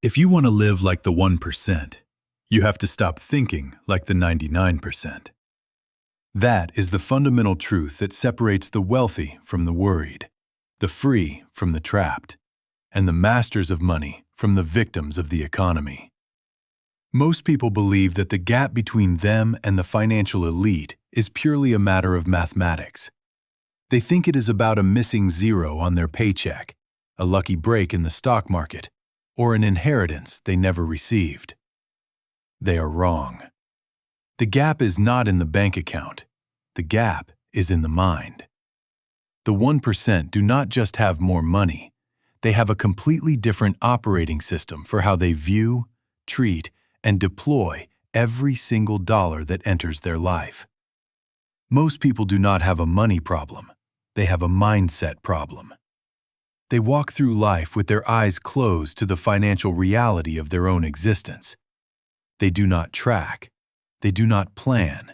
If you want to live like the 1%, you have to stop thinking like the 99%. That is the fundamental truth that separates the wealthy from the worried, the free from the trapped, and the masters of money from the victims of the economy. Most people believe that the gap between them and the financial elite is purely a matter of mathematics. They think it is about a missing zero on their paycheck, a lucky break in the stock market, or an inheritance they never received. They are wrong. The gap is not in the bank account. The gap is in the mind. The 1% do not just have more money. They have a completely different operating system for how they view, treat, and deploy every single dollar that enters their life. Most people do not have a money problem. They have a mindset problem. They walk through life with their eyes closed to the financial reality of their own existence. They do not track. They do not plan.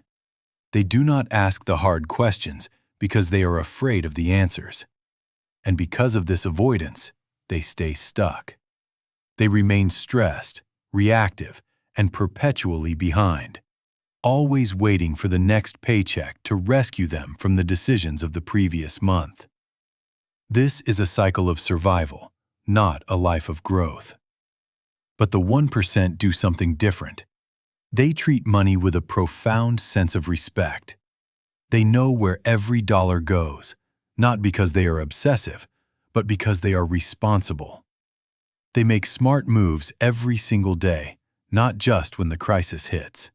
They do not ask the hard questions because they are afraid of the answers. And because of this avoidance, they stay stuck. They remain stressed, reactive, and perpetually behind, always waiting for the next paycheck to rescue them from the decisions of the previous month. This is a cycle of survival, not a life of growth. But the 1% do something different. They treat money with a profound sense of respect. They know where every dollar goes, not because they are obsessive, but because they are responsible. They make smart moves every single day, not just when the crisis hits.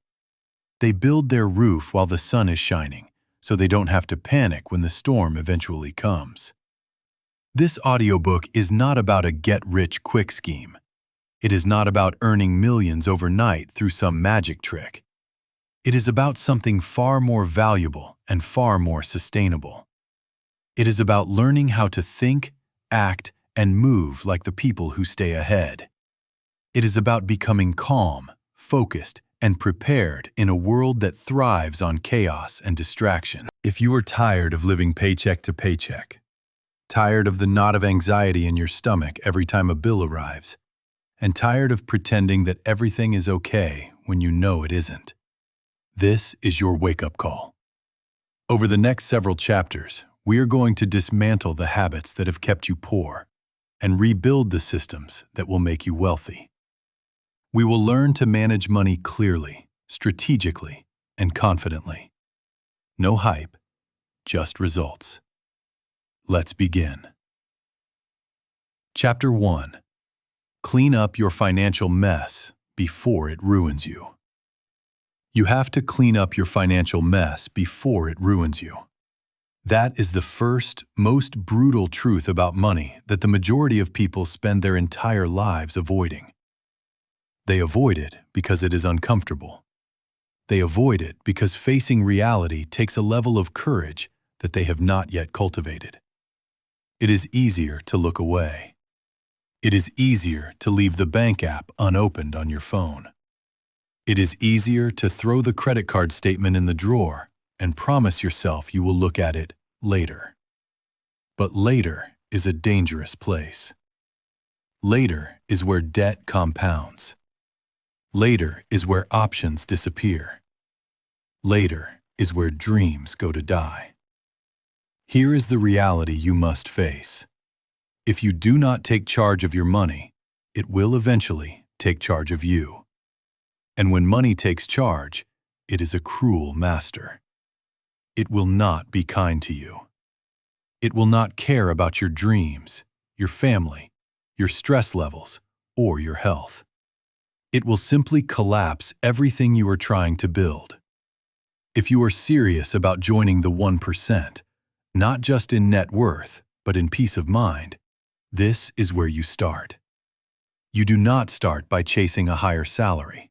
They build their roof while the sun is shining, so they don't have to panic when the storm eventually comes. This audiobook is not about a get-rich-quick scheme. It is not about earning millions overnight through some magic trick. It is about something far more valuable and far more sustainable. It is about learning how to think, act, and move like the people who stay ahead. It is about becoming calm, focused, and prepared in a world that thrives on chaos and distraction. If you are tired of living paycheck to paycheck, tired of the knot of anxiety in your stomach every time a bill arrives, and tired of pretending that everything is okay when you know it isn't, this is your wake-up call. Over the next several chapters, we are going to dismantle the habits that have kept you poor and rebuild the systems that will make you wealthy. We will learn to manage money clearly, strategically, and confidently. No hype, just results. Let's begin. Chapter 1. Clean up your financial mess before it ruins you. You have to clean up your financial mess before it ruins you. That is the first, most brutal truth about money that the majority of people spend their entire lives avoiding. They avoid it because it is uncomfortable. They avoid it because facing reality takes a level of courage that they have not yet cultivated. It is easier to look away. It is easier to leave the bank app unopened on your phone. It is easier to throw the credit card statement in the drawer and promise yourself you will look at it later. But later is a dangerous place. Later is where debt compounds. Later is where options disappear. Later is where dreams go to die. Here is the reality you must face. If you do not take charge of your money, it will eventually take charge of you. And when money takes charge, it is a cruel master. It will not be kind to you. It will not care about your dreams, your family, your stress levels, or your health. It will simply collapse everything you are trying to build. If you are serious about joining the 1%, not just in net worth, but in peace of mind, this is where you start. You do not start by chasing a higher salary.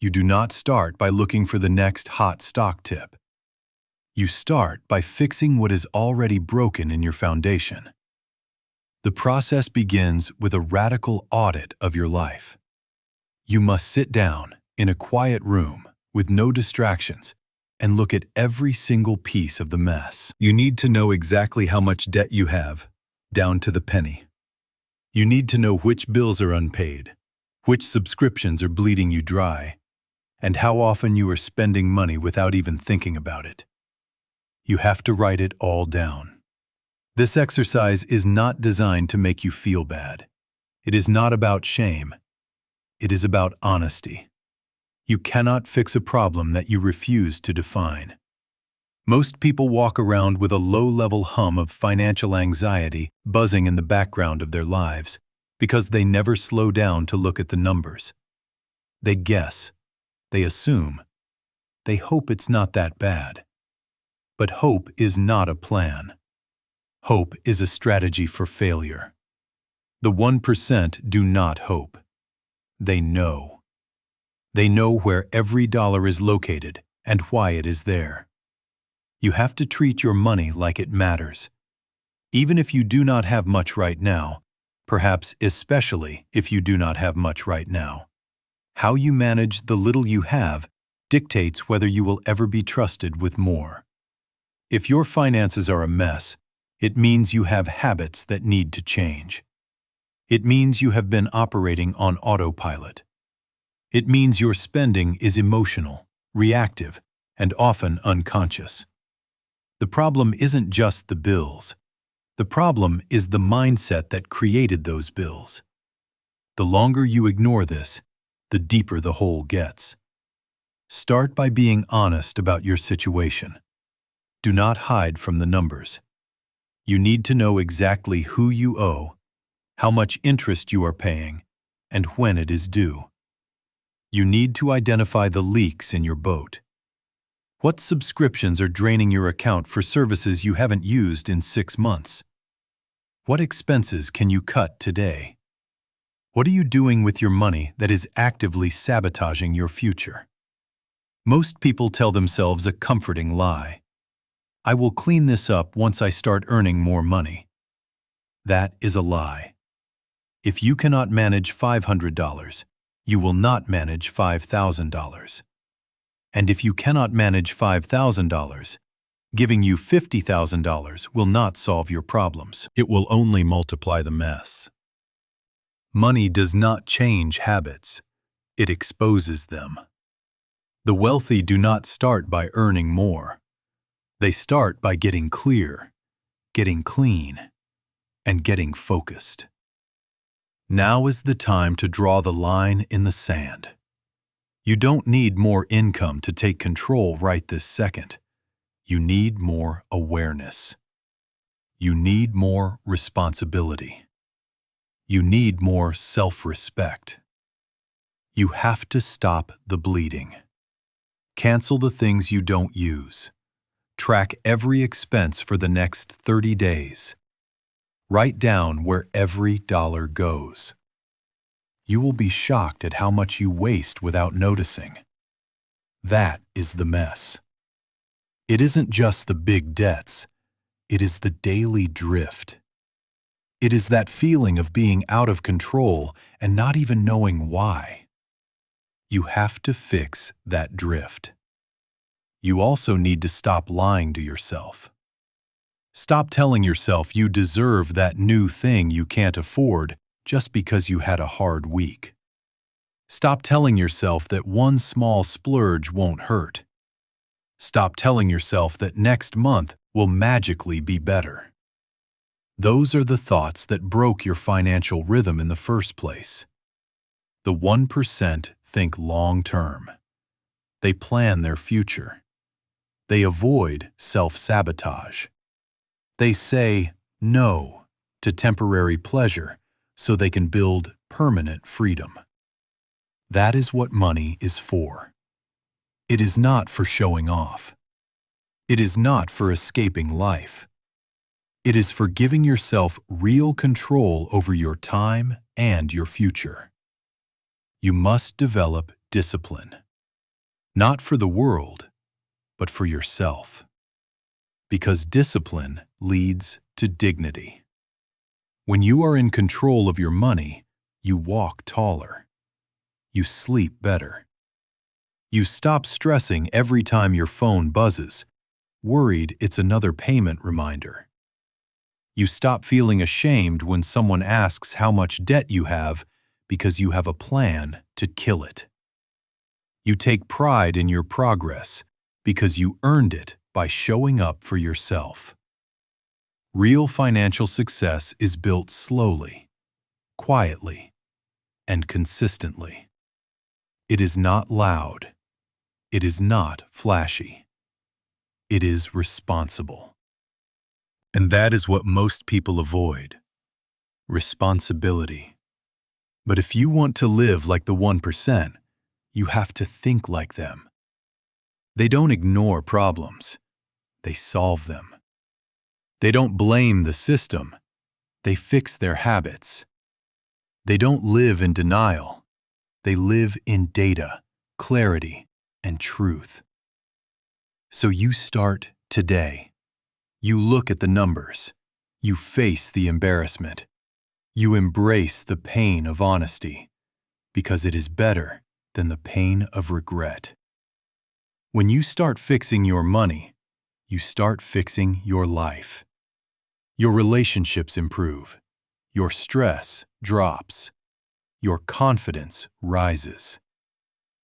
You do not start by looking for the next hot stock tip. You start by fixing what is already broken in your foundation. The process begins with a radical audit of your life. You must sit down in a quiet room with no distractions and look at every single piece of the mess. You need to know exactly how much debt you have, down to the penny. You need to know which bills are unpaid, which subscriptions are bleeding you dry, and how often you are spending money without even thinking about it. You have to write it all down. This exercise is not designed to make you feel bad. It is not about shame. It is about honesty. You cannot fix a problem that you refuse to define. Most people walk around with a low-level hum of financial anxiety buzzing in the background of their lives because they never slow down to look at the numbers. They guess. They assume. They hope it's not that bad. But hope is not a plan. Hope is a strategy for failure. The 1% do not hope. They know. They know where every dollar is located and why it is there. You have to treat your money like it matters. Even if you do not have much right now, perhaps especially if you do not have much right now. How you manage the little you have dictates whether you will ever be trusted with more. If your finances are a mess, it means you have habits that need to change. It means you have been operating on autopilot. It means your spending is emotional, reactive, and often unconscious. The problem isn't just the bills. The problem is the mindset that created those bills. The longer you ignore this, the deeper the hole gets. Start by being honest about your situation. Do not hide from the numbers. You need to know exactly who you owe, how much interest you are paying, and when it is due. You need to identify the leaks in your boat. What subscriptions are draining your account for services you haven't used in 6 months? What expenses can you cut today? What are you doing with your money that is actively sabotaging your future? Most people tell themselves a comforting lie. I will clean this up once I start earning more money. That is a lie. If you cannot manage $500, you will not manage $5,000. And if you cannot manage $5,000, giving you $50,000 will not solve your problems. It will only multiply the mess. Money does not change habits. It exposes them. The wealthy do not start by earning more. They start by getting clear, getting clean, and getting focused. Now is the time to draw the line in the sand. You don't need more income to take control right this second. You need more awareness. You need more responsibility. You need more self-respect. You have to stop the bleeding. Cancel the things you don't use. Track every expense for the next 30 days. Write down where every dollar goes. You will be shocked at how much you waste without noticing. That is the mess. It isn't just the big debts. It is the daily drift. It is that feeling of being out of control and not even knowing why. You have to fix that drift. You also need to stop lying to yourself. Stop telling yourself you deserve that new thing you can't afford just because you had a hard week. Stop telling yourself that one small splurge won't hurt. Stop telling yourself that next month will magically be better. Those are the thoughts that broke your financial rhythm in the first place. The 1% think long-term. They plan their future. They avoid self-sabotage. They say no to temporary pleasure so they can build permanent freedom. That is what money is for. It is not for showing off. It is not for escaping life. It is for giving yourself real control over your time and your future. You must develop discipline, not for the world, but for yourself. Because discipline leads to dignity. When you are in control of your money, you walk taller. You sleep better. You stop stressing every time your phone buzzes, worried it's another payment reminder. You stop feeling ashamed when someone asks how much debt you have because you have a plan to kill it. You take pride in your progress because you earned it by showing up for yourself. Real financial success is built slowly, quietly, and consistently. It is not loud. It is not flashy. It is responsible. And that is what most people avoid: responsibility. But if you want to live like the 1%, you have to think like them. They don't ignore problems. They solve them. They don't blame the system. They fix their habits. They don't live in denial. They live in data, clarity, and truth. So you start today. You look at the numbers. You face the embarrassment. You embrace the pain of honesty, because it is better than the pain of regret. When you start fixing your money, you start fixing your life. Your relationships improve. Your stress drops. Your confidence rises.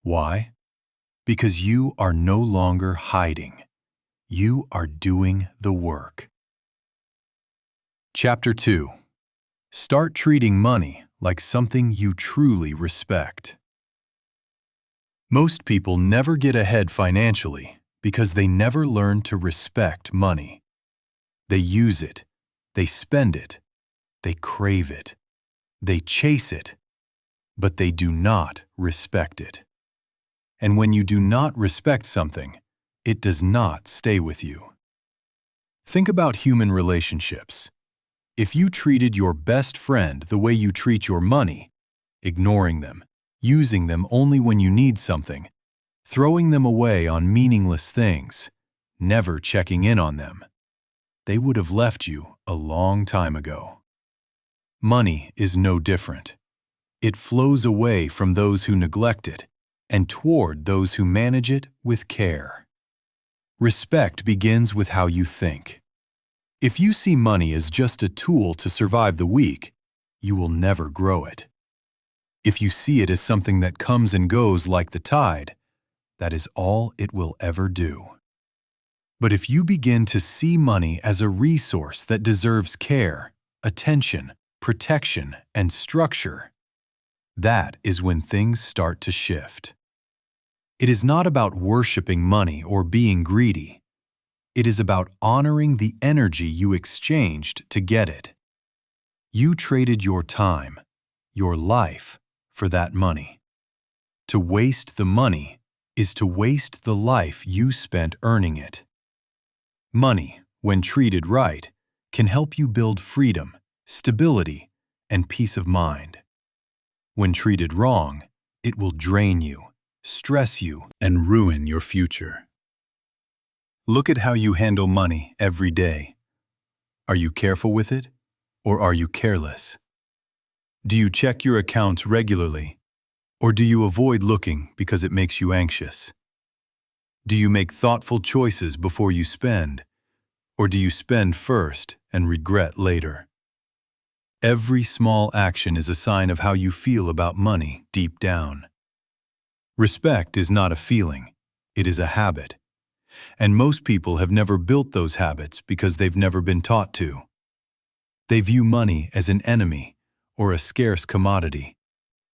Why? Because you are no longer hiding. You are doing the work. Chapter 2. Start treating money like something you truly respect. Most people never get ahead financially because they never learn to respect money. They use it, they spend it, they crave it, they chase it, but they do not respect it. And when you do not respect something, it does not stay with you. Think about human relationships. If you treated your best friend the way you treat your money, ignoring them, using them only when you need something, throwing them away on meaningless things, never checking in on them, they would have left you a long time ago. Money is no different. It flows away from those who neglect it and toward those who manage it with care. Respect begins with how you think. If you see money as just a tool to survive the week, you will never grow it. If you see it as something that comes and goes like the tide, that is all it will ever do. But if you begin to see money as a resource that deserves care, attention, protection, and structure, that is when things start to shift. It is not about worshiping money or being greedy. It is about honoring the energy you exchanged to get it. You traded your time, your life, for that money. To waste the money is to waste the life you spent earning it. Money, when treated right, can help you build freedom, stability, and peace of mind. When treated wrong, it will drain you, stress you, and ruin your future. Look at how you handle money every day. Are you careful with it, or are you careless? Do you check your accounts regularly, or do you avoid looking because it makes you anxious? Do you make thoughtful choices before you spend, or do you spend first and regret later? Every small action is a sign of how you feel about money deep down. Respect is not a feeling, it is a habit. And most people have never built those habits because they've never been taught to. They view money as an enemy or a scarce commodity,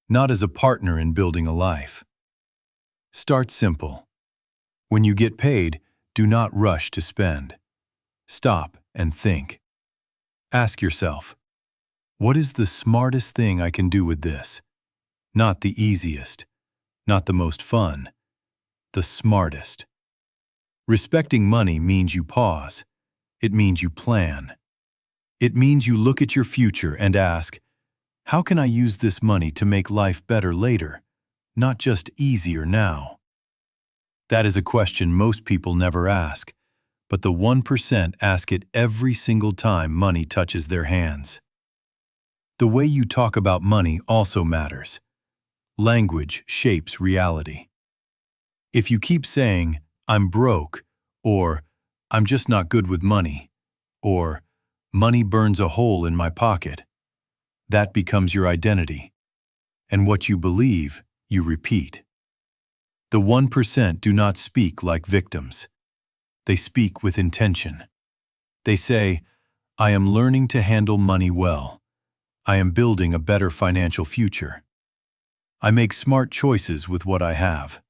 not as a partner in building a life. Start simple. When you get paid, do not rush to spend. Stop and think. Ask yourself, what is the smartest thing I can do with this? Not the easiest, not the most fun, the smartest. Respecting money means you pause. It means you plan. It means you look at your future and ask, how can I use this money to make life better later, not just easier now? That is a question most people never ask, but the 1% ask it every single time money touches their hands. The way you talk about money also matters. Language shapes reality. If you keep saying, I'm broke, or I'm just not good with money, or money burns a hole in my pocket, that becomes your identity. And what you believe, you repeat. The 1% do not speak like victims. They speak with intention. They say, I am learning to handle money well. I am building a better financial future. I make smart choices with what I have.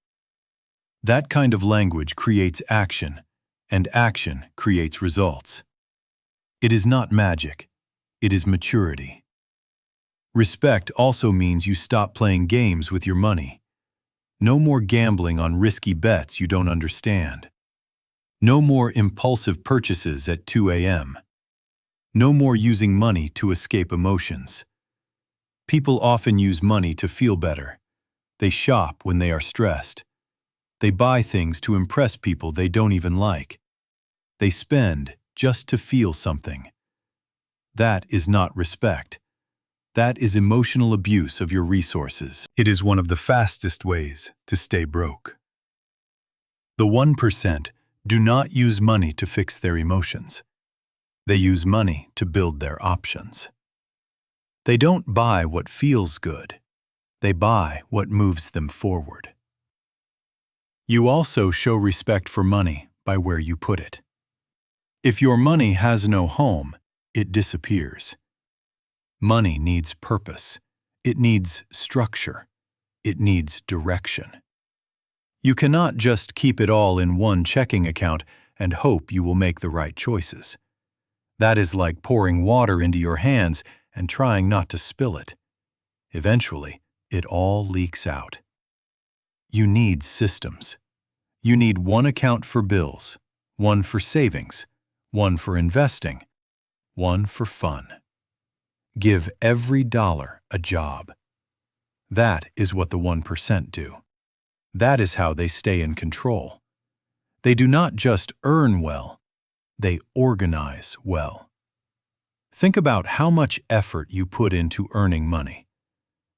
That kind of language creates action, and action creates results. It is not magic. It is maturity. Respect also means you stop playing games with your money. No more gambling on risky bets you don't understand. No more impulsive purchases at 2 a.m. No more using money to escape emotions. People often use money to feel better. They shop when they are stressed. They buy things to impress people they don't even like. They spend just to feel something. That is not respect. That is emotional abuse of your resources. It is one of the fastest ways to stay broke. The 1% do not use money to fix their emotions. They use money to build their options. They don't buy what feels good. They buy what moves them forward. You also show respect for money by where you put it. If your money has no home, it disappears. Money needs purpose. It needs structure. It needs direction. You cannot just keep it all in one checking account and hope you will make the right choices. That is like pouring water into your hands and trying not to spill it. Eventually, it all leaks out. You need systems. You need one account for bills, one for savings, one for investing, one for fun. Give every dollar a job. That is what the 1% do. That is how they stay in control. They do not just earn well, they organize well. Think about how much effort you put into earning money.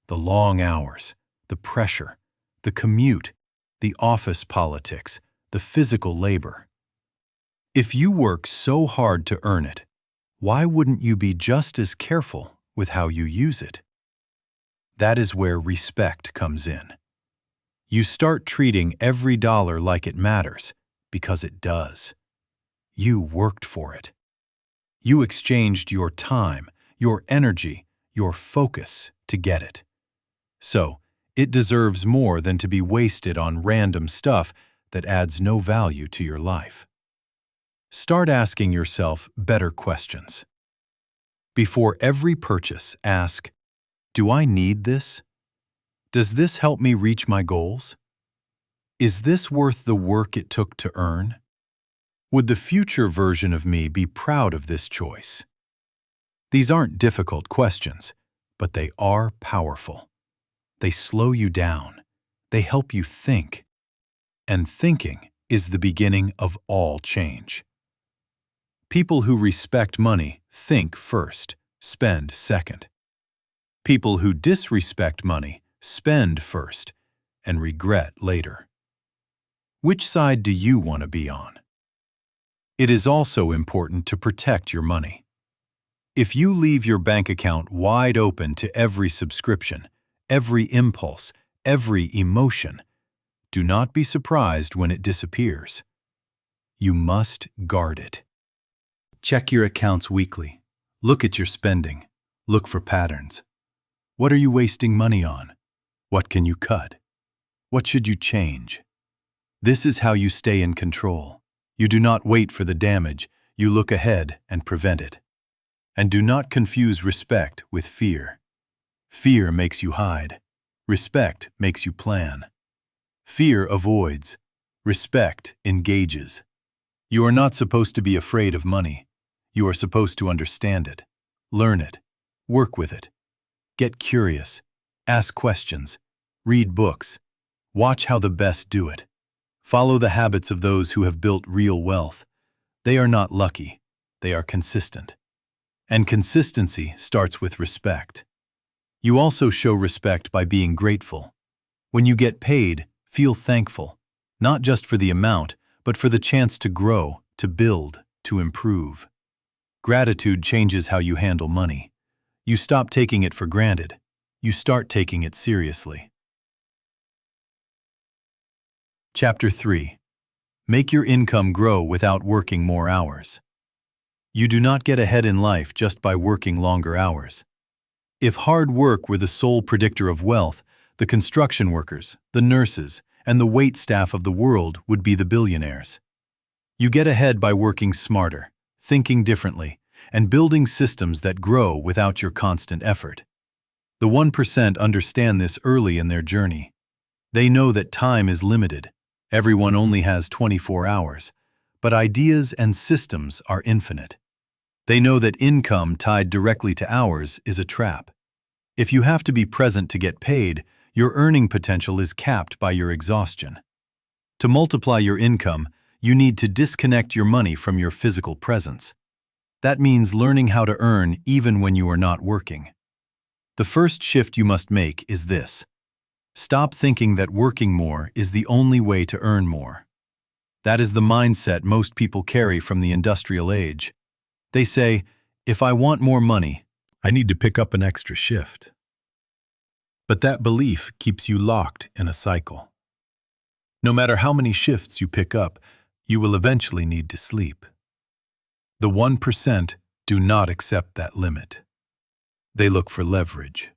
The long hours, the pressure, the commute, the office politics, the physical labor. If you work so hard to earn it, why wouldn't you be just as careful with how you use it? That is where respect comes in. You start treating every dollar like it matters, because it does. You worked for it. You exchanged your time, your energy, your focus to get it. So, it deserves more than to be wasted on random stuff that adds no value to your life. Start asking yourself better questions. Before every purchase, ask, do I need this? Does this help me reach my goals? Is this worth the work it took to earn? Would the future version of me be proud of this choice? These aren't difficult questions, but they are powerful. They slow you down. They help you think. And thinking is the beginning of all change. People who respect money think first, spend second. People who disrespect money spend first and regret later. Which side do you want to be on? It is also important to protect your money. If you leave your bank account wide open to every subscription, every impulse, every emotion, do not be surprised when it disappears. You must guard it. Check your accounts weekly. Look at your spending. Look for patterns. What are you wasting money on? What can you cut? What should you change? This is how you stay in control. You do not wait for the damage. You look ahead and prevent it. And do not confuse respect with fear. Fear makes you hide. Respect makes you plan. Fear avoids. Respect engages. You are not supposed to be afraid of money. You are supposed to understand it, learn it, work with it. Get curious, ask questions, read books, watch how the best do it. Follow the habits of those who have built real wealth. They are not lucky, they are consistent. And consistency starts with respect. You also show respect by being grateful. When you get paid, feel thankful, not just for the amount, but for the chance to grow, to build, to improve. Gratitude changes how you handle money. You stop taking it for granted. you start taking it seriously. Chapter 3. Make your income grow without working more hours. You do not get ahead in life just by working longer hours. If hard work were the sole predictor of wealth, the construction workers, the nurses, and the wait staff of the world would be the billionaires. You get ahead by working smarter, thinking differently, and building systems that grow without your constant effort. The 1% understand this early in their journey. They know that time is limited. Everyone only has 24 hours, but ideas and systems are infinite. They know that income tied directly to hours is a trap. If you have to be present to get paid, your earning potential is capped by your exhaustion. To multiply your income, you need to disconnect your money from your physical presence. That means learning how to earn even when you are not working. The first shift you must make is this. Stop thinking that working more is the only way to earn more. That is the mindset most people carry from the industrial age. They say, if I want more money, I need to pick up an extra shift. But that belief keeps you locked in a cycle. No matter how many shifts you pick up, you will eventually need to sleep. The 1% do not accept that limit. They look for leverage.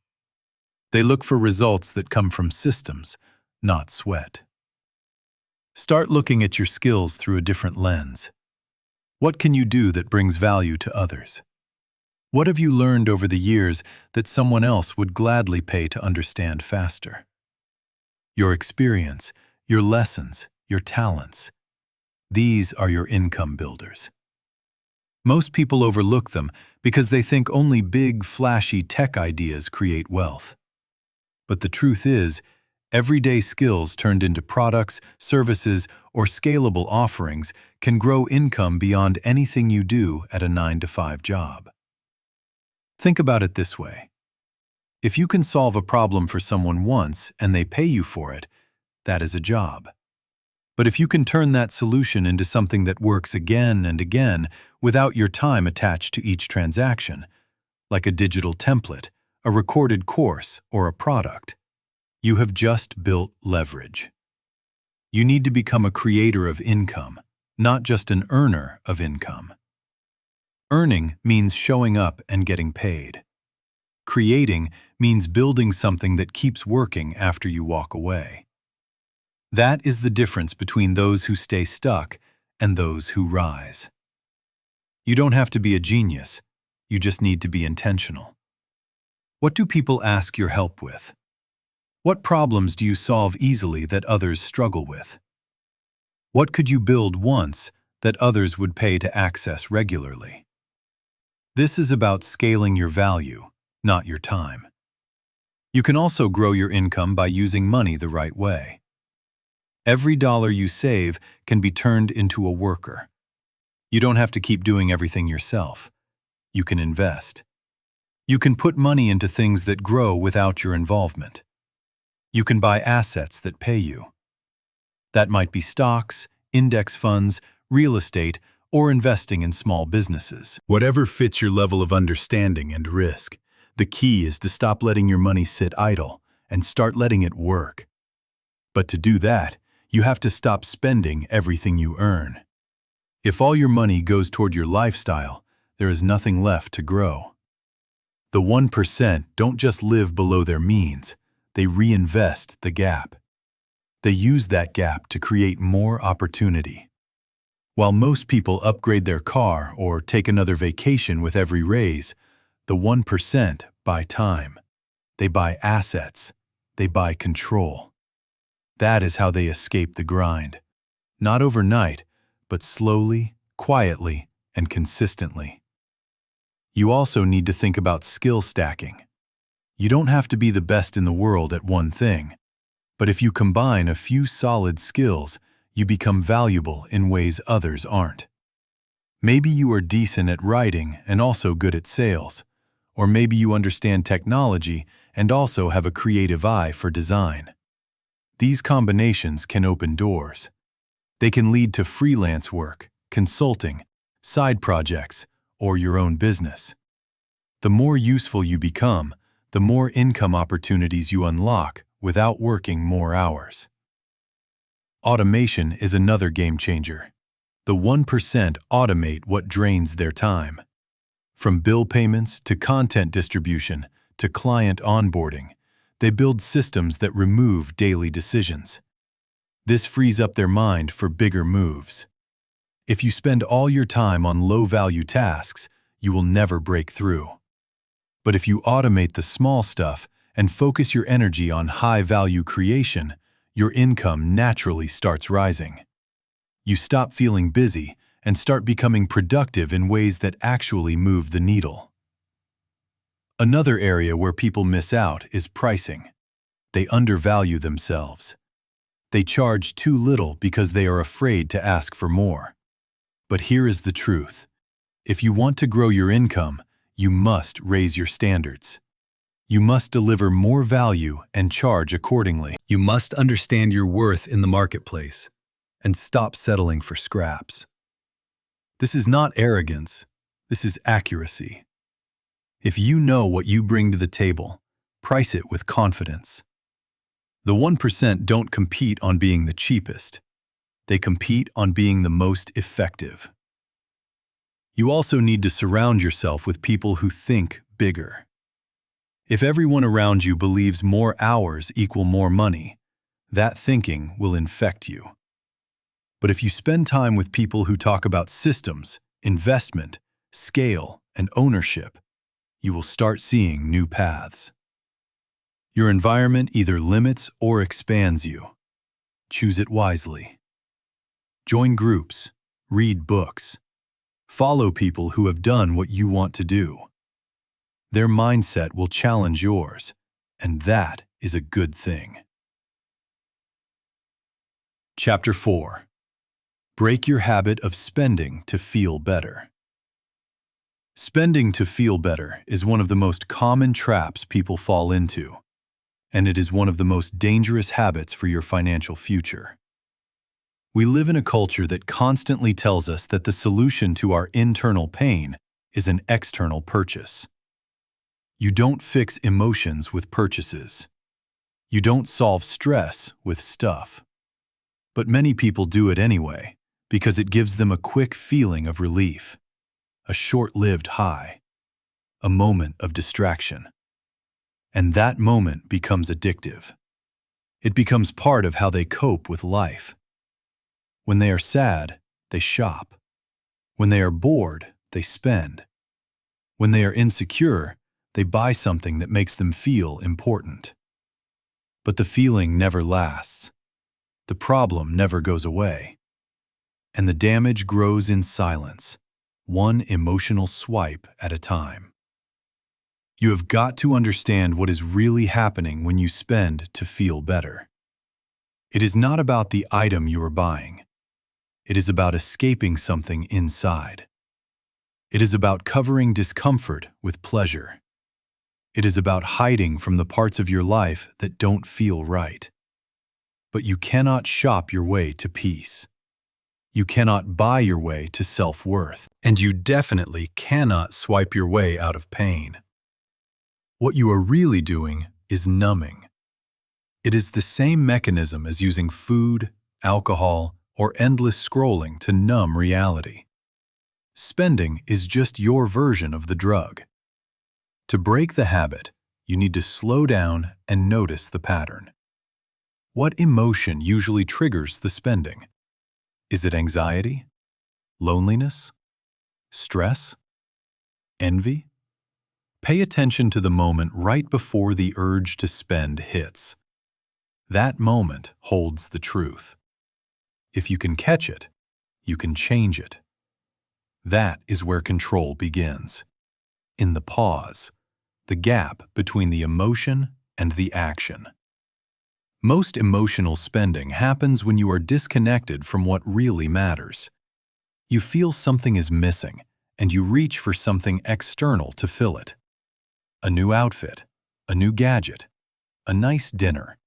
They look for results that come from systems, not sweat. Start looking at your skills through a different lens. What can you do that brings value to others? What have you learned over the years that someone else would gladly pay to understand faster? Your experience, your lessons, your talents. These are your income builders. Most people overlook them because they think only big, flashy tech ideas create wealth. But the truth is, everyday skills turned into products, services, or scalable offerings can grow income beyond anything you do at a 9-to-5 job. Think about it this way. If you can solve a problem for someone once and they pay you for it, that is a job. But if you can turn that solution into something that works again and again without your time attached to each transaction, like a digital template, a recorded course, or a product, you have just built leverage. You need to become a creator of income, not just an earner of income. Earning means showing up and getting paid. Creating means building something that keeps working after you walk away. That is the difference between those who stay stuck and those who rise. You don't have to be a genius, you just need to be intentional. What do people ask your help with? What problems do you solve easily that others struggle with? What could you build once that others would pay to access regularly? This is about scaling your value, not your time. You can also grow your income by using money the right way. Every dollar you save can be turned into a worker. You don't have to keep doing everything yourself. You can invest. You can put money into things that grow without your involvement. You can buy assets that pay you. That might be stocks, index funds, real estate, or investing in small businesses. Whatever fits your level of understanding and risk, the key is to stop letting your money sit idle and start letting it work. But to do that, you have to stop spending everything you earn. If all your money goes toward your lifestyle, there is nothing left to grow. The 1% don't just live below their means, they reinvest the gap. They use that gap to create more opportunity. While most people upgrade their car or take another vacation with every raise, the 1% buy time. They buy assets. They buy control. That is how they escape the grind. Not overnight, but slowly, quietly, and consistently. You also need to think about skill stacking. You don't have to be the best in the world at one thing, but if you combine a few solid skills, you become valuable in ways others aren't. Maybe you are decent at writing and also good at sales, or maybe you understand technology and also have a creative eye for design. These combinations can open doors. They can lead to freelance work, consulting, side projects, or your own business. The more useful you become, the more income opportunities you unlock without working more hours. Automation is another game changer. The 1% automate what drains their time. From bill payments to content distribution to client onboarding, they build systems that remove daily decisions. This frees up their mind for bigger moves. If you spend all your time on low-value tasks, you will never break through. But if you automate the small stuff and focus your energy on high-value creation, your income naturally starts rising. You stop feeling busy and start becoming productive in ways that actually move the needle. Another area where people miss out is pricing. They undervalue themselves. They charge too little because they are afraid to ask for more. But here is the truth. If you want to grow your income, you must raise your standards. You must deliver more value and charge accordingly. You must understand your worth in the marketplace and stop settling for scraps. This is not arrogance. This is accuracy. If you know what you bring to the table, price it with confidence. The 1% don't compete on being the cheapest. They compete on being the most effective. You also need to surround yourself with people who think bigger. If everyone around you believes more hours equal more money, that thinking will infect you. But if you spend time with people who talk about systems, investment, scale, and ownership, you will start seeing new paths. Your environment either limits or expands you. Choose it wisely. Join groups, read books, follow people who have done what you want to do. Their mindset will challenge yours, and that is a good thing. Chapter 4. Break your habit of spending to feel better. Spending to feel better is one of the most common traps people fall into, and it is one of the most dangerous habits for your financial future. We live in a culture that constantly tells us that the solution to our internal pain is an external purchase. You don't fix emotions with purchases. You don't solve stress with stuff. But many people do it anyway, because it gives them a quick feeling of relief, a short-lived high, a moment of distraction. And that moment becomes addictive. It becomes part of how they cope with life. When they are sad, they shop. When they are bored, they spend. When they are insecure, they buy something that makes them feel important. But the feeling never lasts. The problem never goes away. And the damage grows in silence, one emotional swipe at a time. You have got to understand what is really happening when you spend to feel better. It is not about the item you are buying. It is about escaping something inside. It is about covering discomfort with pleasure. It is about hiding from the parts of your life that don't feel right. But you cannot shop your way to peace. You cannot buy your way to self-worth. And you definitely cannot swipe your way out of pain. What you are really doing is numbing. It is the same mechanism as using food, alcohol, or endless scrolling to numb reality. Spending is just your version of the drug. To break the habit, you need to slow down and notice the pattern. What emotion usually triggers the spending? Is it anxiety? Loneliness? Stress? Envy? Pay attention to the moment right before the urge to spend hits. That moment holds the truth. If you can catch it, you can change it. That is where control begins. In the pause, the gap between the emotion and the action. Most emotional spending happens when you are disconnected from what really matters. You feel something is missing, and you reach for something external to fill it. A new outfit, a new gadget, a nice dinner,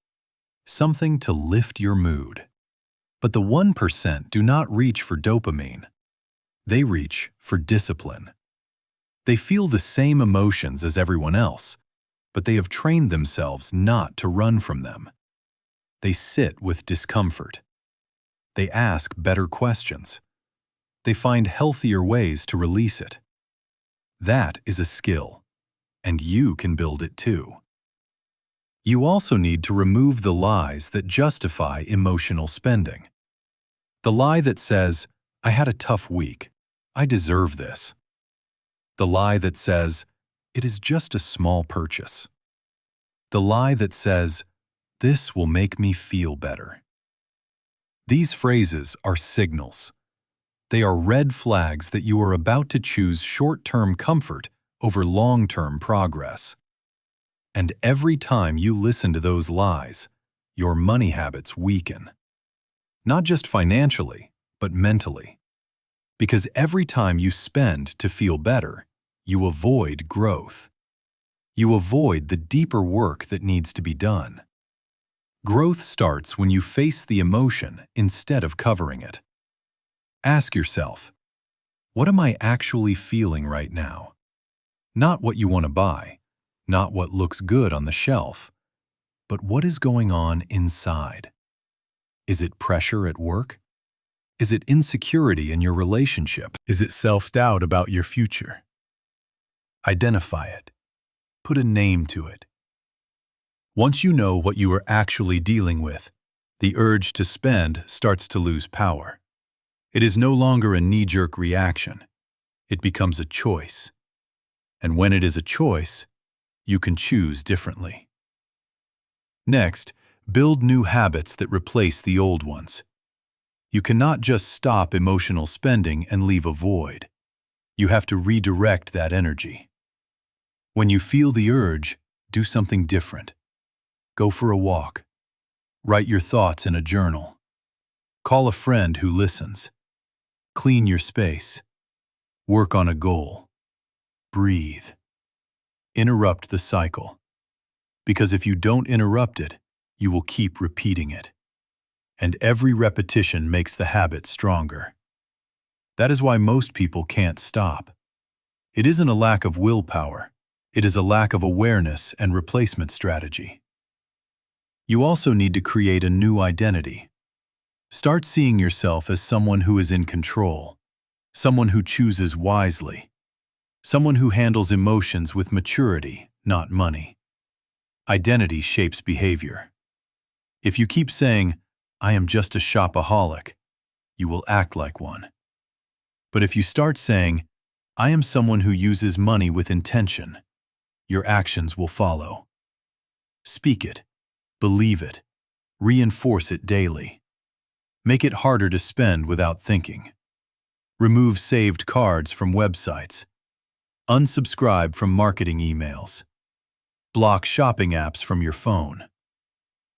something to lift your mood. But the 1% do not reach for dopamine. They reach for discipline. They feel the same emotions as everyone else, but they have trained themselves not to run from them. They sit with discomfort. They ask better questions. They find healthier ways to release it. That is a skill, and you can build it too. You also need to remove the lies that justify emotional spending. The lie that says, "I had a tough week. I deserve this." The lie that says, "It is just a small purchase." The lie that says, "This will make me feel better." These phrases are signals. They are red flags that you are about to choose short-term comfort over long-term progress. And every time you listen to those lies, your money habits weaken. Not just financially, but mentally. Because every time you spend to feel better, you avoid growth. You avoid the deeper work that needs to be done. Growth starts when you face the emotion instead of covering it. Ask yourself, what am I actually feeling right now? Not what you want to buy, not what looks good on the shelf, but what is going on inside? Is it pressure at work? Is it insecurity in your relationship? Is it self-doubt about your future? Identify it. Put a name to it. Once you know what you are actually dealing with, the urge to spend starts to lose power. It is no longer a knee-jerk reaction. It becomes a choice. And when it is a choice, you can choose differently. Next, build new habits that replace the old ones. You cannot just stop emotional spending and leave a void. You have to redirect that energy. When you feel the urge, do something different. Go for a walk. Write your thoughts in a journal. Call a friend who listens. Clean your space. Work on a goal. Breathe. Interrupt the cycle. Because if you don't interrupt it, you will keep repeating it. And every repetition makes the habit stronger. That is why most people can't stop. It isn't a lack of willpower. It is a lack of awareness and replacement strategy. You also need to create a new identity. Start seeing yourself as someone who is in control, someone who chooses wisely, someone who handles emotions with maturity, not money. Identity shapes behavior. If you keep saying, "I am just a shopaholic," you will act like one. But if you start saying, "I am someone who uses money with intention," your actions will follow. Speak it, believe it, reinforce it daily. Make it harder to spend without thinking. Remove saved cards from websites. Unsubscribe from marketing emails. Block shopping apps from your phone.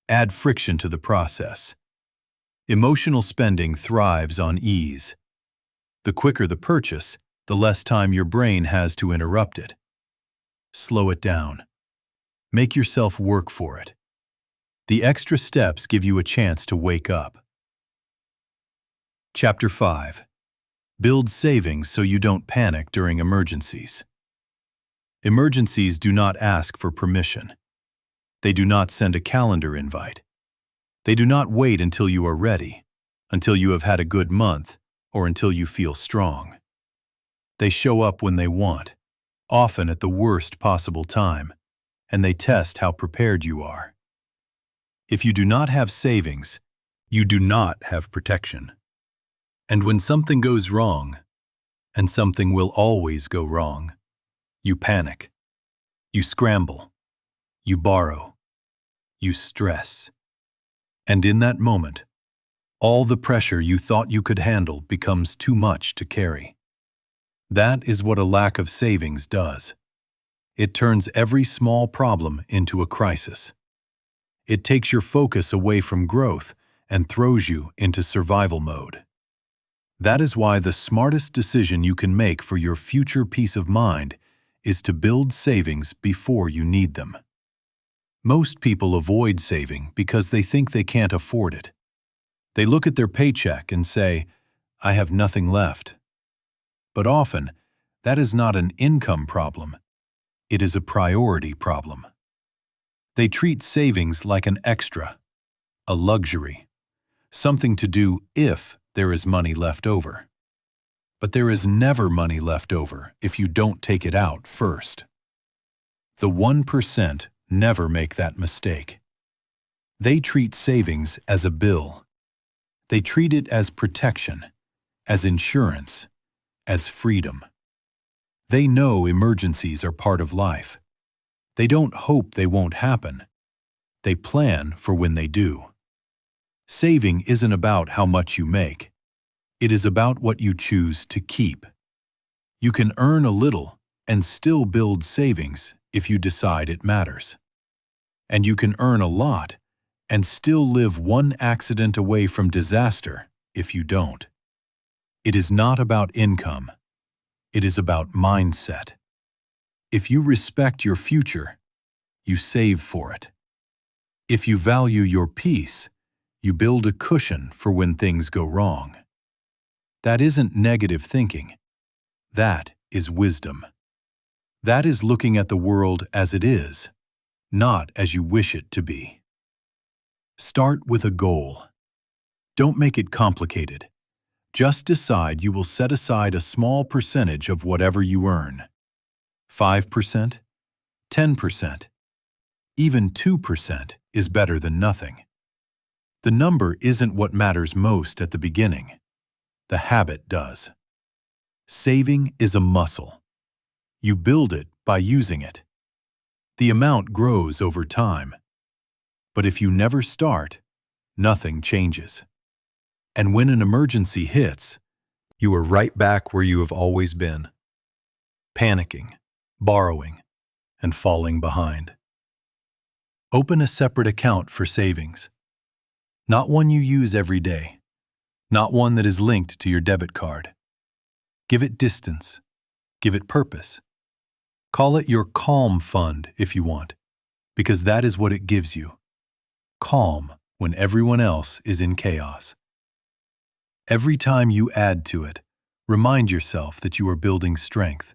Add friction to the process. Emotional spending thrives on ease. The quicker the purchase, the less time your brain has to interrupt it. Slow it down. Make yourself work for it. The extra steps give you a chance to wake up. Chapter 5. Build savings so you don't panic during emergencies. Emergencies do not ask for permission. They do not send a calendar invite. They do not wait until you are ready, until you have had a good month, or until you feel strong. They show up when they want, often at the worst possible time, and they test how prepared you are. If you do not have savings, you do not have protection. And when something goes wrong, and something will always go wrong, you panic. You scramble. You borrow. You stress. And in that moment, all the pressure you thought you could handle becomes too much to carry. That is what a lack of savings does. It turns every small problem into a crisis. It takes your focus away from growth and throws you into survival mode. That is why the smartest decision you can make for your future peace of mind is to build savings before you need them. Most people avoid saving because they think they can't afford it. They look at their paycheck and say, "I have nothing left." But often, that is not an income problem. It is a priority problem. They treat savings like an extra, a luxury, something to do if there is money left over. But there is never money left over if you don't take it out first. The 1% never make that mistake. They treat savings as a bill. They treat it as protection, as insurance, as freedom. They know emergencies are part of life. They don't hope they won't happen. They plan for when they do. Saving isn't about how much you make. It is about what you choose to keep. You can earn a little and still build savings if you decide it matters. And you can earn a lot and still live one accident away from disaster if you don't. It is not about income. It is about mindset. If you respect your future, you save for it. If you value your peace, you build a cushion for when things go wrong. That isn't negative thinking. That is wisdom. That is looking at the world as it is, not as you wish it to be. Start with a goal. Don't make it complicated. Just decide you will set aside a small percentage of whatever you earn. 5%, 10%, even 2% is better than nothing. The number isn't what matters most at the beginning. The habit does. Saving is a muscle. You build it by using it. The amount grows over time. But if you never start, nothing changes. And when an emergency hits, you are right back where you have always been. Panicking, borrowing, and falling behind. Open a separate account for savings. Not one you use every day. Not one that is linked to your debit card. Give it distance. Give it purpose. Call it your calm fund if you want, because that is what it gives you. Calm when everyone else is in chaos. Every time you add to it, remind yourself that you are building strength.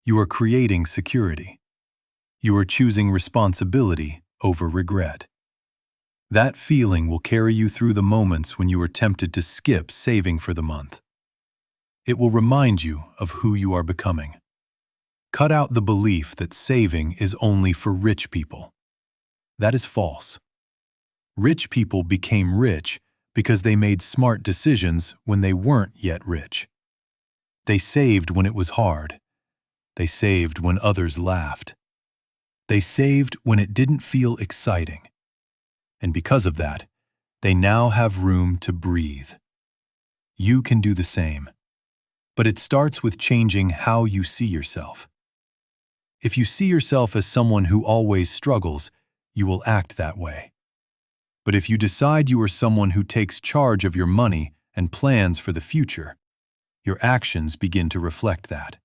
You are creating security. You are choosing responsibility over regret. That feeling will carry you through the moments when you are tempted to skip saving for the month. It will remind you of who you are becoming. Cut out the belief that saving is only for rich people. That is false. Rich people became rich because they made smart decisions when they weren't yet rich. They saved when it was hard. They saved when others laughed. They saved when it didn't feel exciting. And because of that, they now have room to breathe. You can do the same. But it starts with changing how you see yourself. If you see yourself as someone who always struggles, you will act that way. But if you decide you are someone who takes charge of your money and plans for the future, your actions begin to reflect that.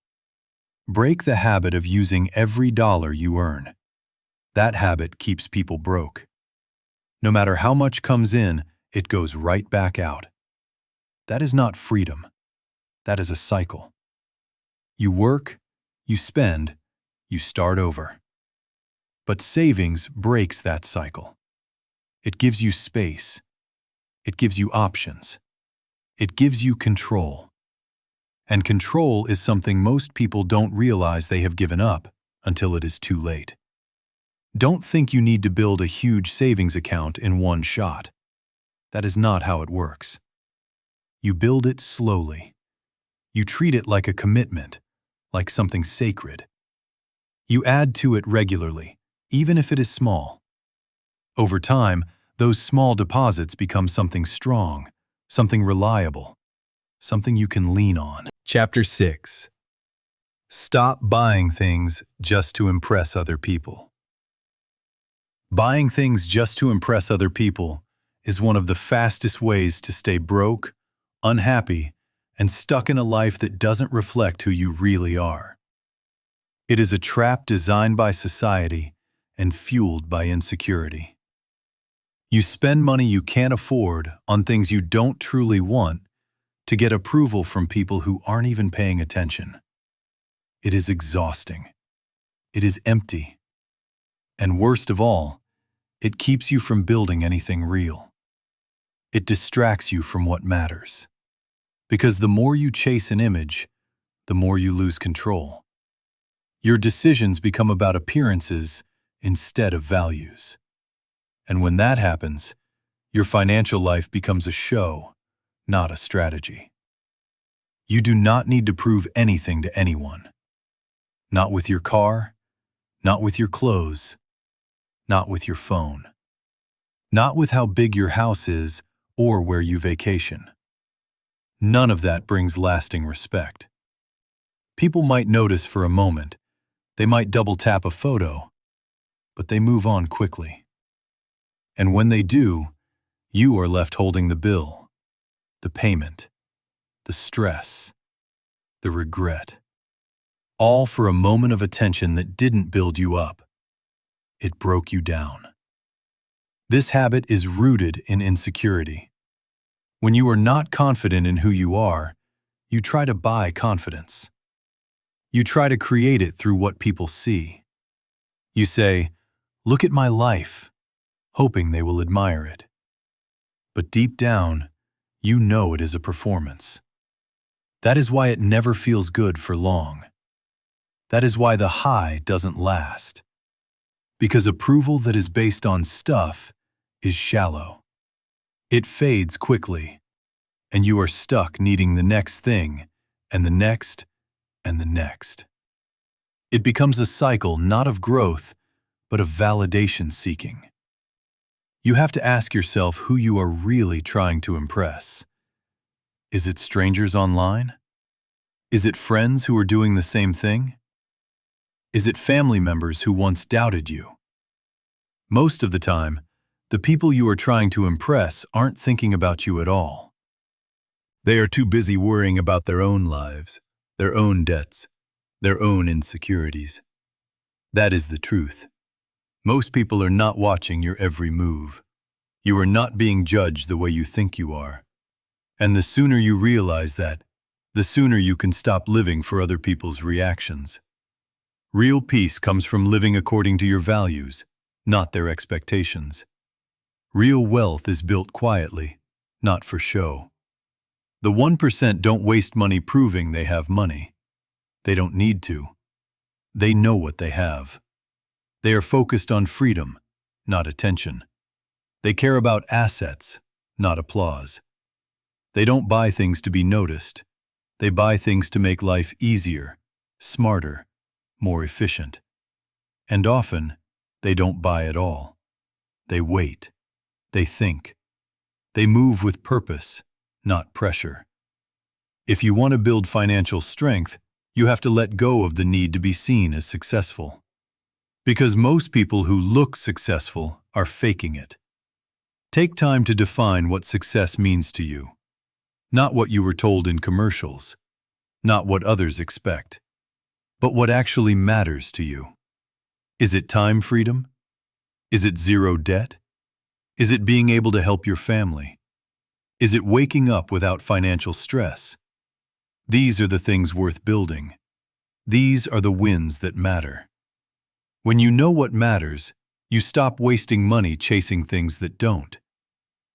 Break the habit of using every dollar you earn. That habit keeps people broke. No matter how much comes in, it goes right back out. That is not freedom. That is a cycle. You work, you spend, you start over. But savings breaks that cycle. It gives you space. It gives you options. It gives you control. And control is something most people don't realize they have given up until it is too late. Don't think you need to build a huge savings account in one shot. That is not how it works. You build it slowly. You treat it like a commitment, like something sacred. You add to it regularly, even if it is small. Over time, those small deposits become something strong, something reliable, something you can lean on. Chapter 6. Stop buying things just to impress other people. Buying things just to impress other people is one of the fastest ways to stay broke, unhappy, and stuck in a life that doesn't reflect who you really are. It is a trap designed by society and fueled by insecurity. You spend money you can't afford on things you don't truly want to get approval from people who aren't even paying attention. It is exhausting. It is empty. And worst of all, it keeps you from building anything real. It distracts you from what matters. Because the more you chase an image, the more you lose control. Your decisions become about appearances instead of values. And when that happens, your financial life becomes a show, not a strategy. You do not need to prove anything to anyone. Not with your car, not with your clothes, not with your phone. Not with how big your house is or where you vacation. None of that brings lasting respect. People might notice for a moment, they might double tap a photo, but they move on quickly. And when they do, you are left holding the bill, the payment, the stress, the regret. All for a moment of attention that didn't build you up. It broke you down. This habit is rooted in insecurity. When you are not confident in who you are, you try to buy confidence. You try to create it through what people see. You say, "Look at my life," hoping they will admire it. But deep down, you know it is a performance. That is why it never feels good for long. That is why the high doesn't last. Because approval that is based on stuff is shallow. It fades quickly, and you are stuck needing the next thing, and the next, and the next. It becomes a cycle not of growth, but of validation seeking. You have to ask yourself who you are really trying to impress. Is it strangers online? Is it friends who are doing the same thing? Is it family members who once doubted you? Most of the time, the people you are trying to impress aren't thinking about you at all. They are too busy worrying about their own lives, their own debts, their own insecurities. That is the truth. Most people are not watching your every move. You are not being judged the way you think you are. And the sooner you realize that, the sooner you can stop living for other people's reactions. Real peace comes from living according to your values, not their expectations. Real wealth is built quietly, not for show. The 1% don't waste money proving they have money. They don't need to. They know what they have. They are focused on freedom, not attention. They care about assets, not applause. They don't buy things to be noticed. They buy things to make life easier, smarter, more efficient. And often, they don't buy at all. They wait. They think. They move with purpose, not pressure. If you want to build financial strength, you have to let go of the need to be seen as successful. Because most people who look successful are faking it. Take time to define what success means to you. Not what you were told in commercials, not what others expect, but what actually matters to you. Is it time freedom? Is it zero debt? Is it being able to help your family? Is it waking up without financial stress? These are the things worth building. These are the wins that matter. When you know what matters, you stop wasting money chasing things that don't.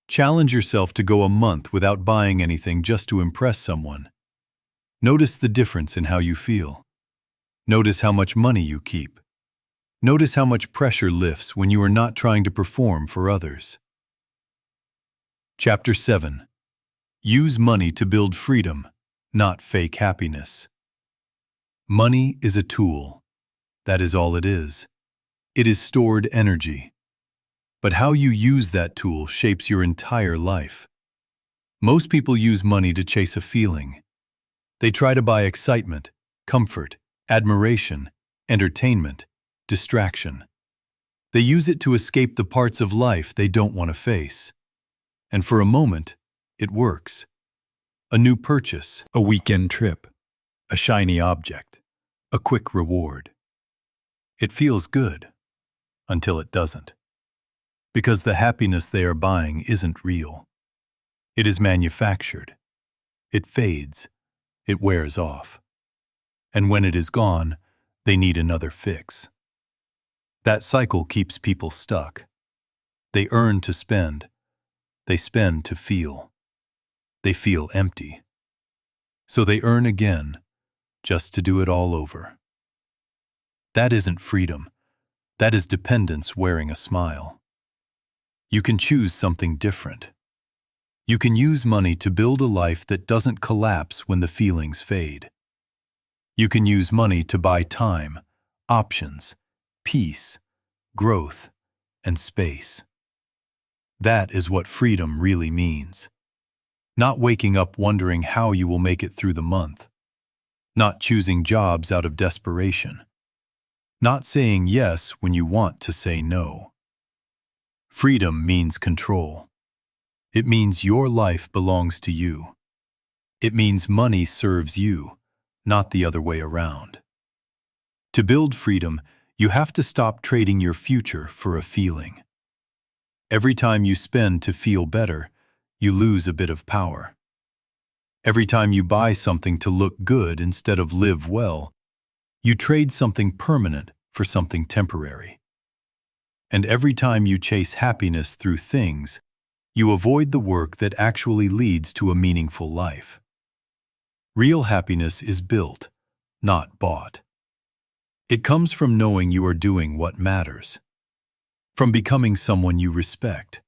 Challenge yourself to go a month without buying anything just to impress someone. Notice the difference in how you feel. Notice how much money you keep. Notice how much pressure lifts when you are not trying to perform for others. Chapter 7. Use money to build freedom, not fake happiness. Money is a tool. That is all it is. It is stored energy. But how you use that tool shapes your entire life. Most people use money to chase a feeling. They try to buy excitement, comfort, admiration, entertainment, distraction. They use it to escape the parts of life they don't want to face. And for a moment, it works. A new purchase, a weekend trip, a shiny object, a quick reward. It feels good until it doesn't. Because the happiness they are buying isn't real. It is manufactured. It fades. It wears off. And when it is gone, they need another fix. That cycle keeps people stuck. They earn to spend. They spend to feel. They feel empty. So they earn again, just to do it all over. That isn't freedom. That is dependence wearing a smile. You can choose something different. You can use money to build a life that doesn't collapse when the feelings fade. You can use money to buy time, options, peace, growth, and space. That is what freedom really means. Not waking up wondering how you will make it through the month. Not choosing jobs out of desperation. Not saying yes when you want to say no. Freedom means control. It means your life belongs to you. It means money serves you, not the other way around. To build freedom, you have to stop trading your future for a feeling. Every time you spend to feel better, you lose a bit of power. Every time you buy something to look good instead of live well, you trade something permanent for something temporary. And every time you chase happiness through things, you avoid the work that actually leads to a meaningful life. Real happiness is built, not bought. It comes from knowing you are doing what matters, from becoming someone you respect,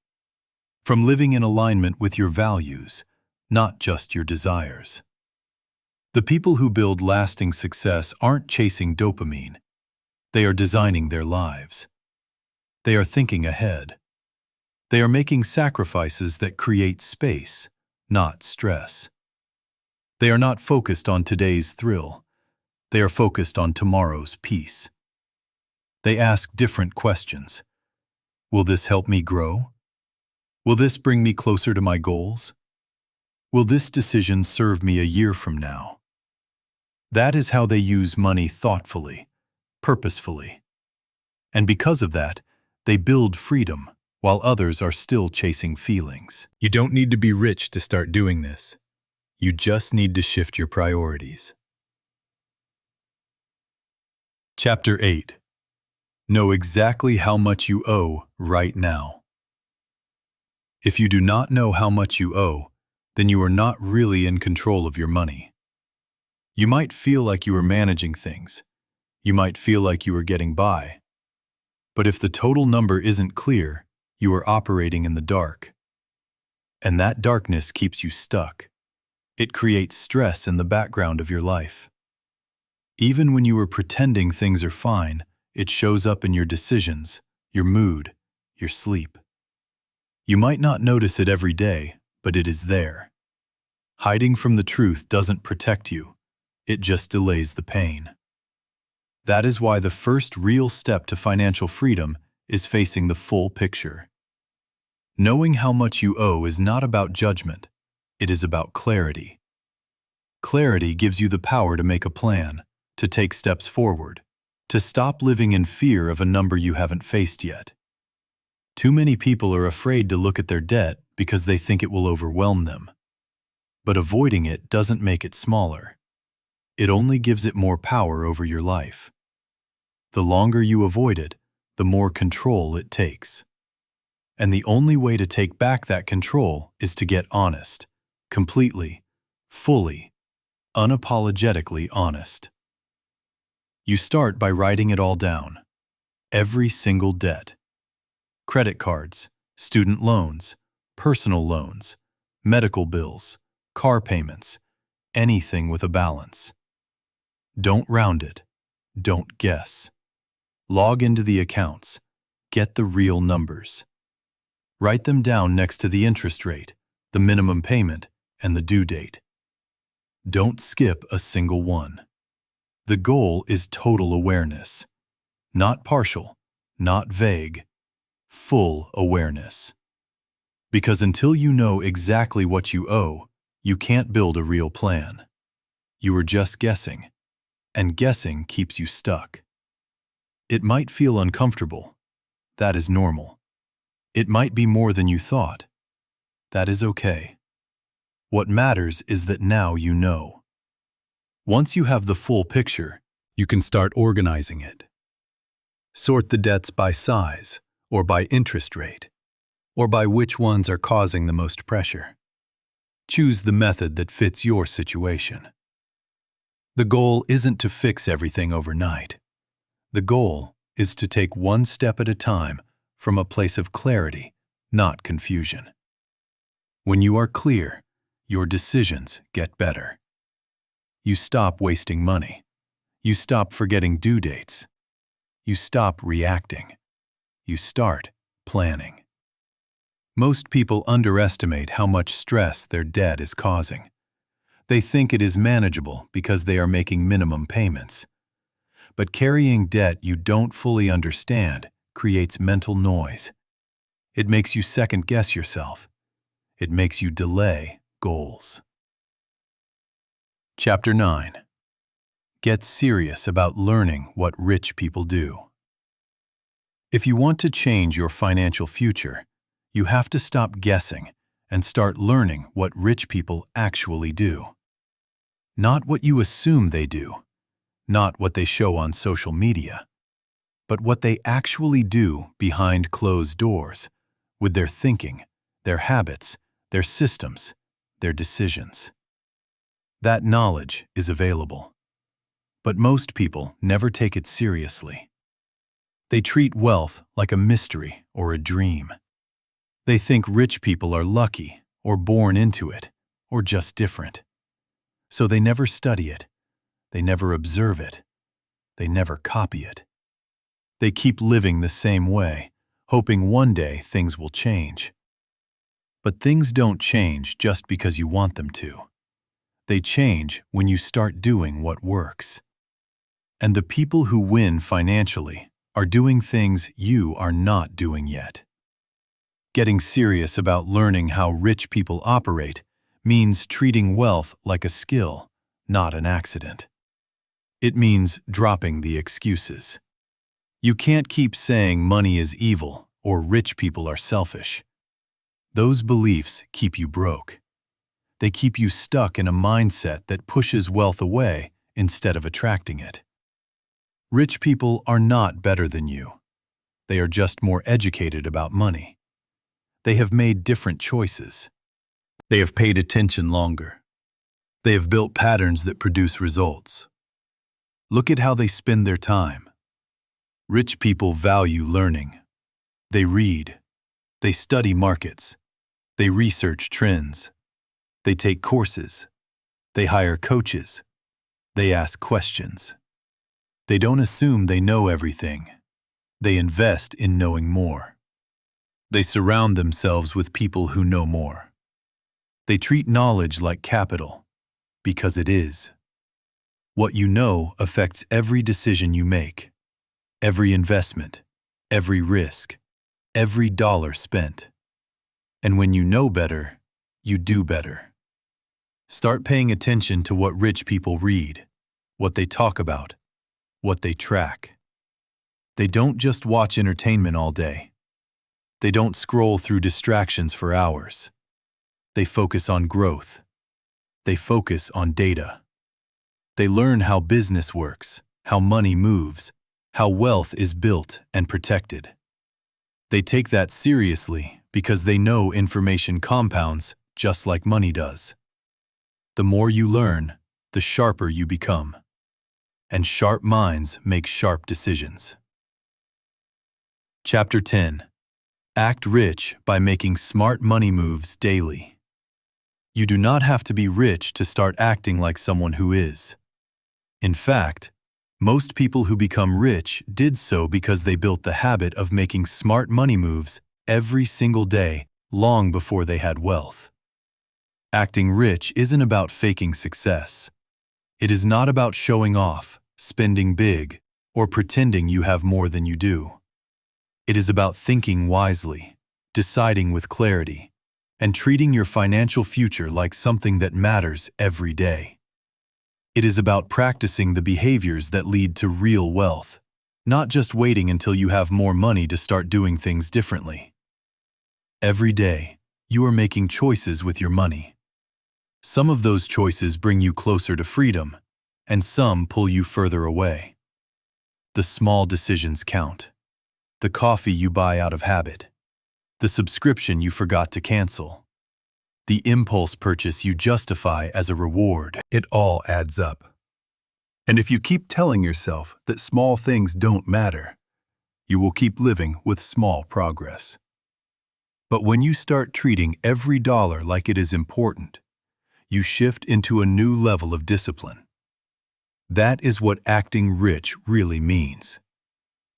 from living in alignment with your values, not just your desires. The people who build lasting success aren't chasing dopamine. They are designing their lives. They are thinking ahead. They are making sacrifices that create space, not stress. They are not focused on today's thrill. They are focused on tomorrow's peace. They ask different questions. Will this help me grow? Will this bring me closer to my goals? Will this decision serve me a year from now? That is how they use money thoughtfully, purposefully. And because of that, they build freedom while others are still chasing feelings. You don't need to be rich to start doing this. You just need to shift your priorities. Chapter 8. Know exactly how much you owe right now. If you do not know how much you owe, then you are not really in control of your money. You might feel like you are managing things. You might feel like you are getting by. But if the total number isn't clear, you are operating in the dark. And that darkness keeps you stuck. It creates stress in the background of your life. Even when you are pretending things are fine, it shows up in your decisions, your mood, your sleep. You might not notice it every day, but it is there. Hiding from the truth doesn't protect you. It just delays the pain. That is why the first real step to financial freedom is facing the full picture. Knowing how much you owe is not about judgment. It is about clarity. Clarity gives you the power to make a plan, to take steps forward, to stop living in fear of a number you haven't faced yet. Too many people are afraid to look at their debt because they think it will overwhelm them. But avoiding it doesn't make it smaller. It only gives it more power over your life. The longer you avoid it, the more control it takes. And the only way to take back that control is to get honest, completely, fully, unapologetically honest. You start by writing it all down. Every single debt. Credit cards, student loans, personal loans, medical bills, car payments, anything with a balance. Don't round it. Don't guess. Log into the accounts. Get the real numbers. Write them down next to the interest rate, the minimum payment, and the due date. Don't skip a single one. The goal is total awareness. Not partial, not vague, full awareness. Because until you know exactly what you owe, you can't build a real plan. You are just guessing, and guessing keeps you stuck. It might feel uncomfortable. That is normal. It might be more than you thought. That is okay. What matters is that now you know. Once you have the full picture, you can start organizing it. Sort the debts by size, or by interest rate, or by which ones are causing the most pressure. Choose the method that fits your situation. The goal isn't to fix everything overnight. The goal is to take one step at a time from a place of clarity, not confusion. When you are clear, your decisions get better. You stop wasting money. You stop forgetting due dates. You stop reacting. You start planning. Most people underestimate how much stress their debt is causing. They think it is manageable because they are making minimum payments. But carrying debt you don't fully understand creates mental noise. It makes you second-guess yourself. It makes you delay goals. Chapter 9. Get serious about learning what rich people do. If you want to change your financial future, you have to stop guessing and start learning what rich people actually do. Not what you assume they do, not what they show on social media, but what they actually do behind closed doors, with their thinking, their habits, their systems, their decisions. That knowledge is available. But most people never take it seriously. They treat wealth like a mystery or a dream. They think rich people are lucky or born into it or just different. So they never study it. They never observe it. They never copy it. They keep living the same way, hoping one day things will change. But things don't change just because you want them to. They change when you start doing what works. And the people who win financially are doing things you are not doing yet. Getting serious about learning how rich people operate means treating wealth like a skill, not an accident. It means dropping the excuses. You can't keep saying money is evil or rich people are selfish. Those beliefs keep you broke. They keep you stuck in a mindset that pushes wealth away instead of attracting it. Rich people are not better than you. They are just more educated about money. They have made different choices. They have paid attention longer. They have built patterns that produce results. Look at how they spend their time. Rich people value learning. They read. They study markets. They research trends. They take courses. They hire coaches. They ask questions. They don't assume they know everything. They invest in knowing more. They surround themselves with people who know more. They treat knowledge like capital, because it is. What you know affects every decision you make, every investment, every risk, every dollar spent. And when you know better, you do better. Start paying attention to what rich people read, what they talk about, what they track. They don't just watch entertainment all day. They don't scroll through distractions for hours. They focus on growth. They focus on data. They learn how business works, how money moves, how wealth is built and protected. They take that seriously because they know information compounds just like money does. The more you learn, the sharper you become. And sharp minds make sharp decisions. Chapter 10. Act rich by making smart money moves daily. You do not have to be rich to start acting like someone who is. In fact, most people who become rich did so because they built the habit of making smart money moves every single day long before they had wealth. Acting rich isn't about faking success. It is not about showing off, spending big, or pretending you have more than you do. It is about thinking wisely, deciding with clarity, and treating your financial future like something that matters every day. It is about practicing the behaviors that lead to real wealth, not just waiting until you have more money to start doing things differently. Every day, you are making choices with your money. Some of those choices bring you closer to freedom, and some pull you further away. The small decisions count. The coffee you buy out of habit. The subscription you forgot to cancel. The impulse purchase you justify as a reward. It all adds up. And if you keep telling yourself that small things don't matter, you will keep living with small progress. But when you start treating every dollar like it is important, you shift into a new level of discipline. That is what acting rich really means.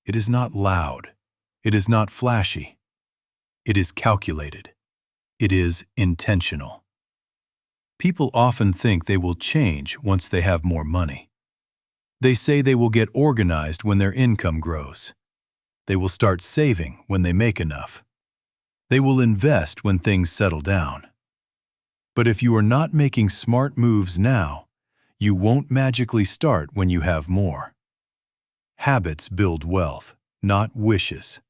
It is not loud. It is not flashy. It is calculated. It is intentional. People often think they will change once they have more money. They say they will get organized when their income grows. They will start saving when they make enough. They will invest when things settle down. But if you are not making smart moves now, you won't magically start when you have more. Habits build wealth, not wishes.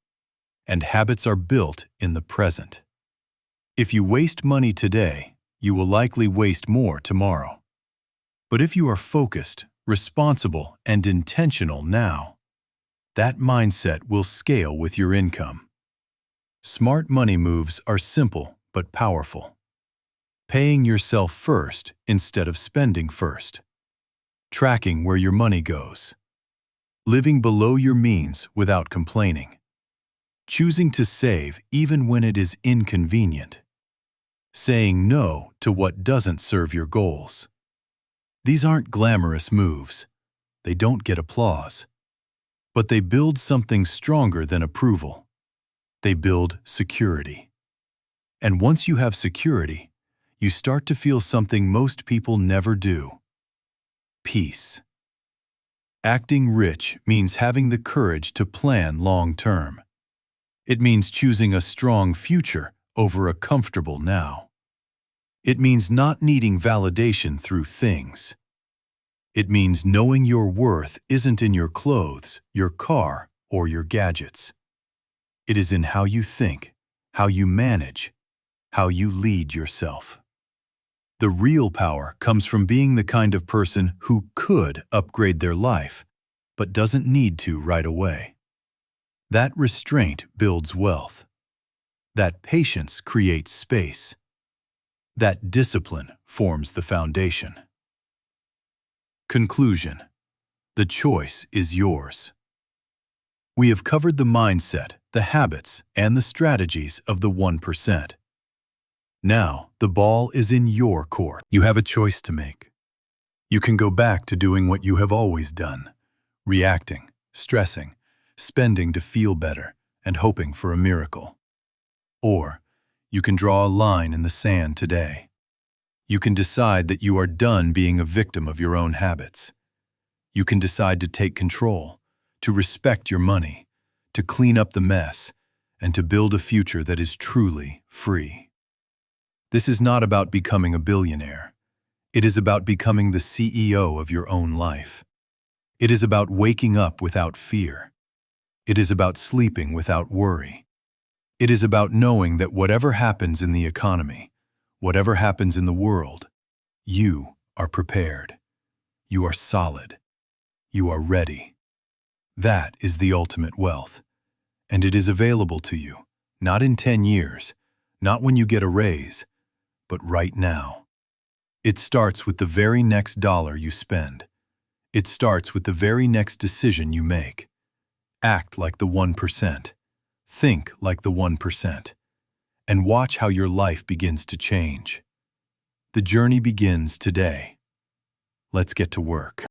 And habits are built in the present. If you waste money today, you will likely waste more tomorrow. But if you are focused, responsible, and intentional now, that mindset will scale with your income. Smart money moves are simple but powerful. Paying yourself first instead of spending first. Tracking where your money goes. Living below your means without complaining. Choosing to save even when it is inconvenient. Saying no to what doesn't serve your goals. These aren't glamorous moves. They don't get applause. But they build something stronger than approval. They build security. And once you have security, you start to feel something most people never do. Peace. Acting rich means having the courage to plan long-term. It means choosing a strong future over a comfortable now. It means not needing validation through things. It means knowing your worth isn't in your clothes, your car, or your gadgets. It is in how you think, how you manage, how you lead yourself. The real power comes from being the kind of person who could upgrade their life, but doesn't need to right away. That restraint builds wealth. That patience creates space. That discipline forms the foundation. Conclusion. The choice is yours. We have covered the mindset, the habits, and the strategies of the 1%. Now, the ball is in your court. You have a choice to make. You can go back to doing what you have always done, reacting, stressing, spending to feel better, and hoping for a miracle. Or, you can draw a line in the sand today. You can decide that you are done being a victim of your own habits. You can decide to take control, to respect your money, to clean up the mess, and to build a future that is truly free. This is not about becoming a billionaire. It is about becoming the CEO of your own life. It is about waking up without fear. It is about sleeping without worry. It is about knowing that whatever happens in the economy, whatever happens in the world, you are prepared. You are solid. You are ready. That is the ultimate wealth. And it is available to you, not in 10 years, not when you get a raise, but right now. It starts with the very next dollar you spend. It starts with the very next decision you make. Act like the 1%. Think like the 1%. And watch how your life begins to change. The journey begins today. Let's get to work.